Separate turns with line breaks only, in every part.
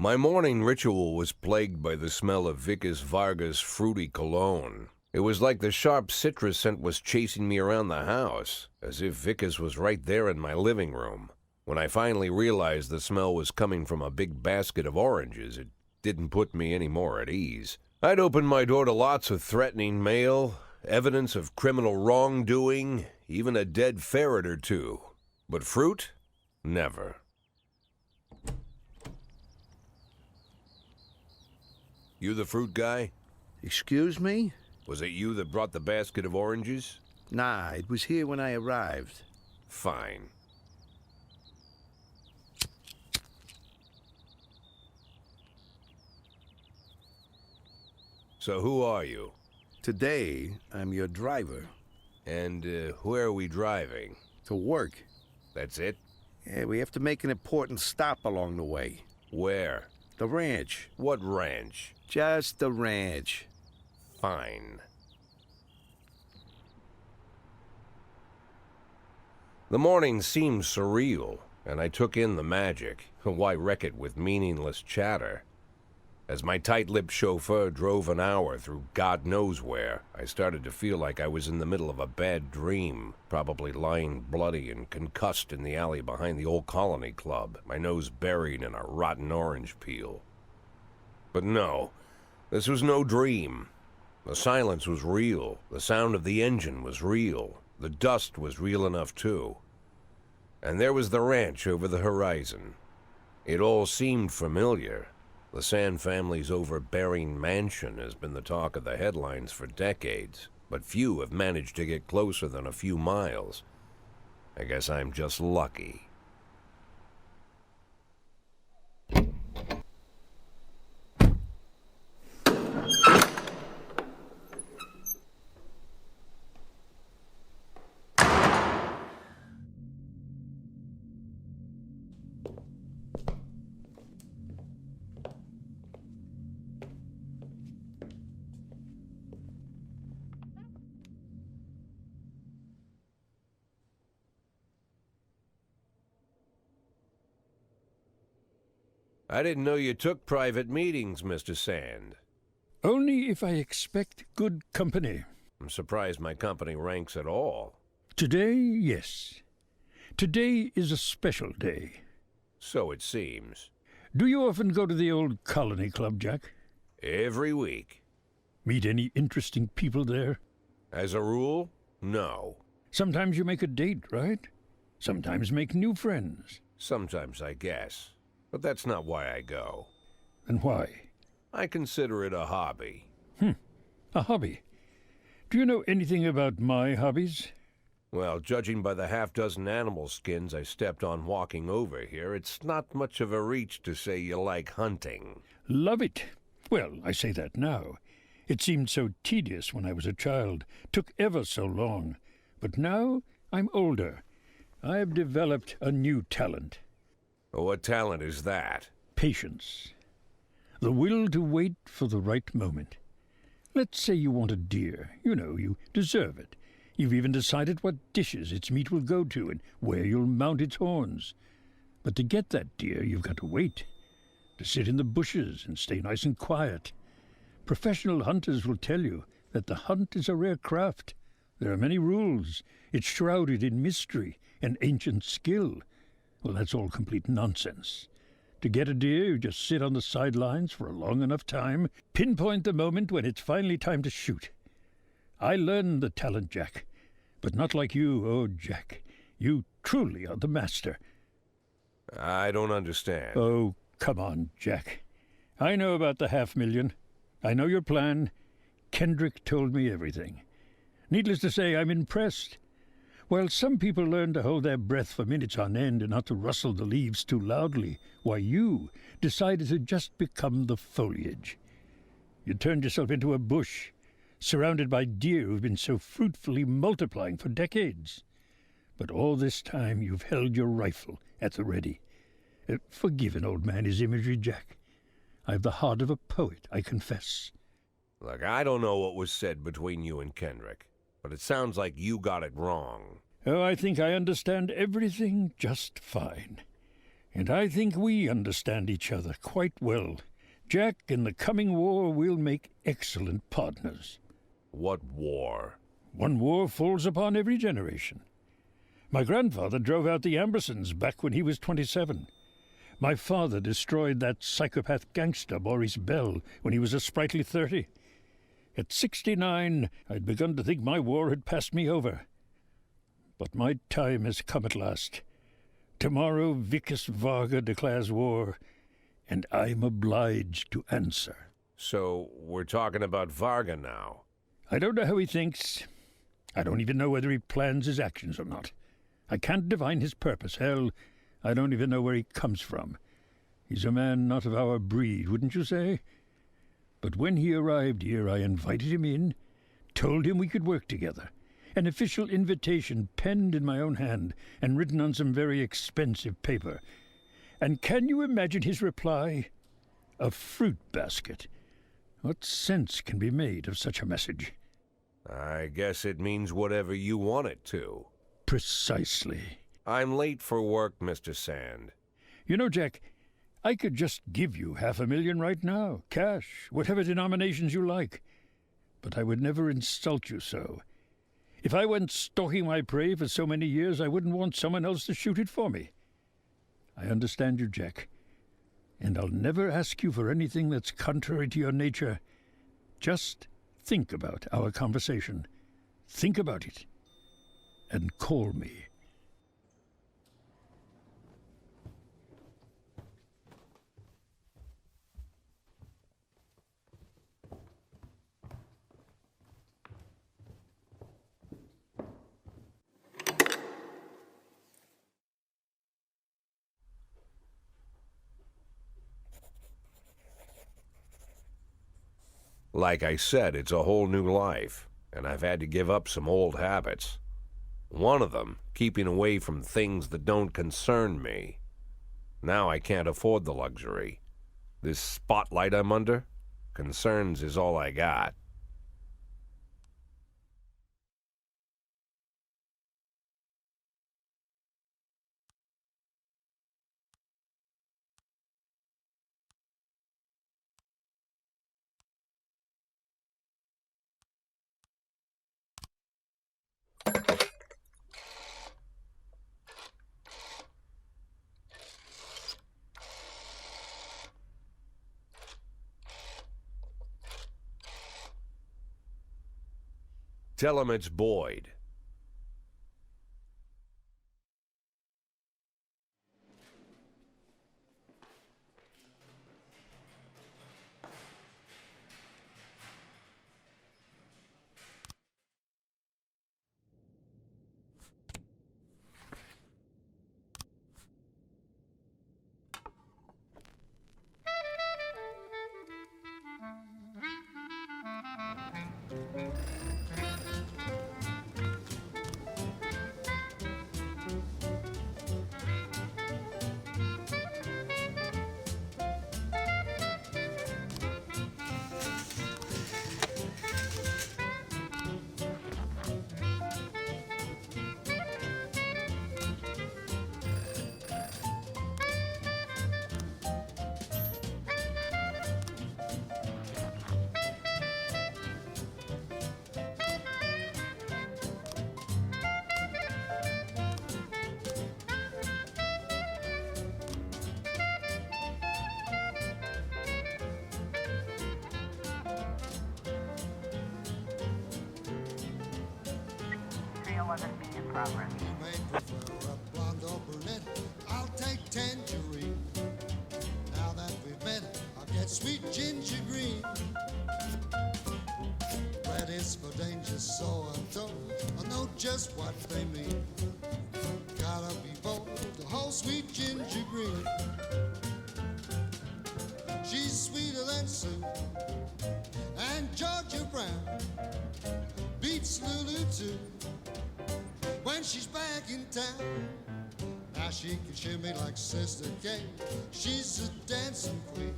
My morning ritual was plagued by the smell of Vicus Vargas' fruity cologne. It was like the sharp citrus scent was chasing me around the house, as if Vicus was right there in my living room. When I finally realized the smell was coming from a big basket of oranges, it didn't put me any more at ease. I'd opened my door to lots of threatening mail, evidence of criminal wrongdoing, even a dead ferret or two. But fruit? Never. You the fruit guy?
Excuse me?
Was it you that brought the basket of oranges?
Nah, it was here when I arrived.
Fine. So who are you?
Today, I'm your driver.
And where are we driving?
To work.
That's it?
Yeah, we have to make an important stop along the way.
Where?
The ranch.
What ranch?
Just the ranch.
Fine. The morning seemed surreal, and I took in the magic. Why wreck it with meaningless chatter? As my tight-lipped chauffeur drove an hour through God knows where, I started to feel like I was in the middle of a bad dream, probably lying bloody and concussed in the alley behind the old Colony Club, my nose buried in a rotten orange peel. But no, this was no dream. The silence was real. The sound of the engine was real. The dust was real enough, too. And there was the ranch over the horizon. It all seemed familiar. The Sand family's overbearing mansion has been the talk of the headlines for decades, but few have managed to get closer than a few miles. I guess I'm just lucky. I didn't know you took private meetings, Mr. Sand.
Only if I expect good company.
I'm surprised my company ranks at all.
Today, yes. Today is a special day.
So it seems.
Do you often go to the old Colony Club, Jack?
Every week.
Meet any interesting people there?
As a rule, no.
Sometimes you make a date, right? Sometimes make new friends.
Sometimes, I guess. But that's not why I go.
And why?
I consider it a hobby.
A hobby. Do you know anything about my hobbies?
Well, judging by the half-dozen animal skins I stepped on walking over here, it's not much of a reach to say you like hunting.
Love it. Well, I say that now. It seemed so tedious when I was a child. Took ever so long. But now I'm older. I've developed a new talent.
What talent is that?
Patience. The will to wait for the right moment. Let's say you want a deer. You know, you deserve it. You've even decided what dishes its meat will go to and where you'll mount its horns. But to get that deer, you've got to wait. To sit in the bushes and stay nice and quiet. Professional hunters will tell you that the hunt is a rare craft. There are many rules. It's shrouded in mystery and ancient skill. Well, that's all complete nonsense. To get a deer, you just sit on the sidelines for a long enough time, pinpoint the moment when it's finally time to shoot. I learned the talent, Jack, but not like you, oh, Jack. You truly are the master.
I don't understand.
Oh, come on, Jack. I know about the 500,000. I know your plan. Kendrick told me everything. Needless to say, I'm impressed. While some people learn to hold their breath for minutes on end and not to rustle the leaves too loudly, why you decided to just become the foliage. You turned yourself into a bush, surrounded by deer who've been so fruitfully multiplying for decades. But all this time you've held your rifle at the ready. Forgive an old man his imagery, Jack. I've the heart of a poet, I confess.
Look, I don't know what was said between you and Kendrick, but it sounds like you got it wrong.
Oh, I think I understand everything just fine. And I think we understand each other quite well. Jack, in the coming war, we'll make excellent partners.
What war?
One war falls upon every generation. My grandfather drove out the Ambersons back when he was 27. My father destroyed that psychopath gangster, Maurice Bell, when he was a sprightly 30. At 69, I'd begun to think my war had passed me over. But my time has come at last. Tomorrow Vickis Varga declares war, and I'm obliged to answer.
So, we're talking about Varga now.
I don't know how he thinks. I don't even know whether he plans his actions or not. I can't divine his purpose. Hell, I don't even know where he comes from. He's a man not of our breed, wouldn't you say? But when he arrived here, I invited him in, told him we could work together. An official invitation penned in my own hand and written on some very expensive paper. And can you imagine his reply? A fruit basket. What sense can be made of such a message?
I guess it means whatever you want it to.
Precisely.
I'm late for work, Mr. Sand.
You know, Jack, I could just give you $500,000 right now, cash, whatever denominations you like. But I would never insult you so. If I went stalking my prey for so many years, I wouldn't want someone else to shoot it for me. I understand you, Jack, and I'll never ask you for anything that's contrary to your nature. Just think about our conversation. Think about it, and call me.
Like I said, it's a whole new life, and I've had to give up some old habits. One of them, keeping away from things that don't concern me. Now I can't afford the luxury. This spotlight I'm under, concerns is all I got. Tell him it's Boyd.
In progress.
You may prefer a blonde or brunette. I'll take tangerine. Now that we've met, I'll get sweet ginger green. Red is for danger, so I'm told. I know just what they mean. Gotta be bold to hold sweet ginger green. She's sweeter than Sue and Georgia Brown. Beats Lulu too. When she's back in town, now she can shimmy like Sister Kay. She's a dancing queen,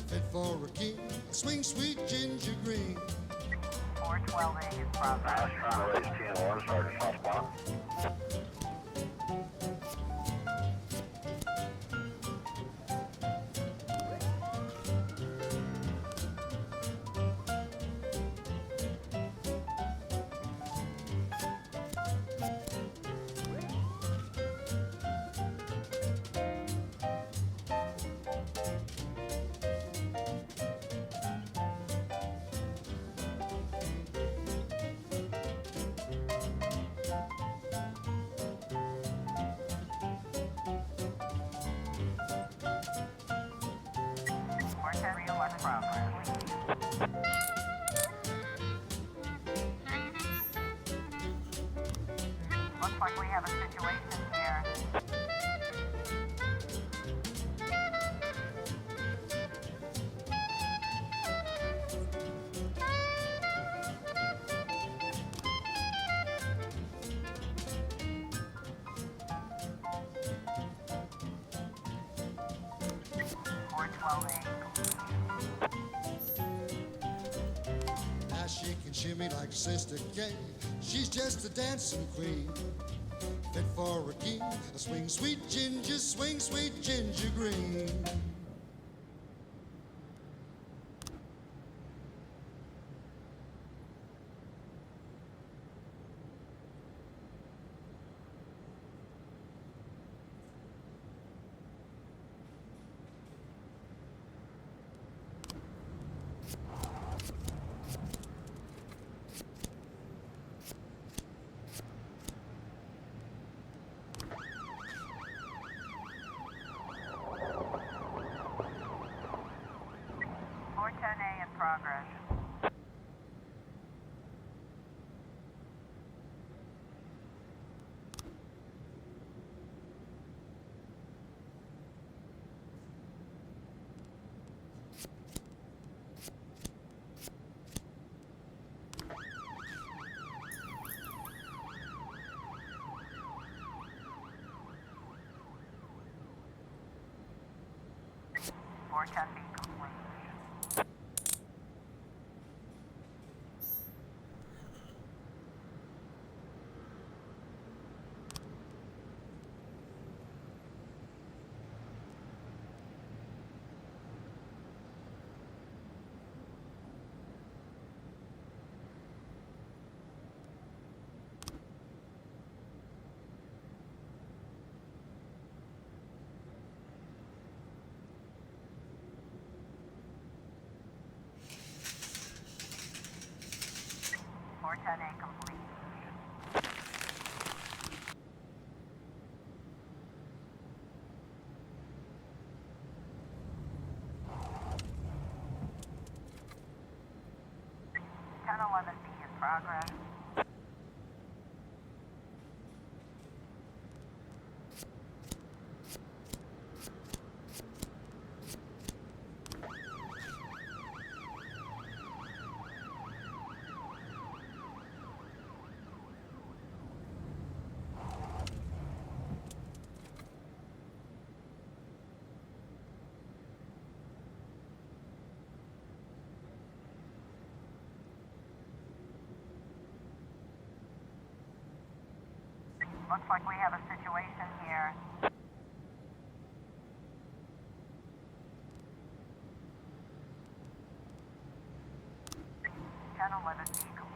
fit for a king. Swing sweet ginger green.
412A in progress.
Trying to raise 10-1, Sergeant Southpaw.
Looks like we have a situation here.
Now she can shimmy like Sister Kay. She's just a dancing queen, fit for a king. A swing, sweet ginger, swing, sweet ginger green.
A in progress. Forecast complete. A complete. Channel 11B in progress. Looks like we have a situation here. Channel 11B complete.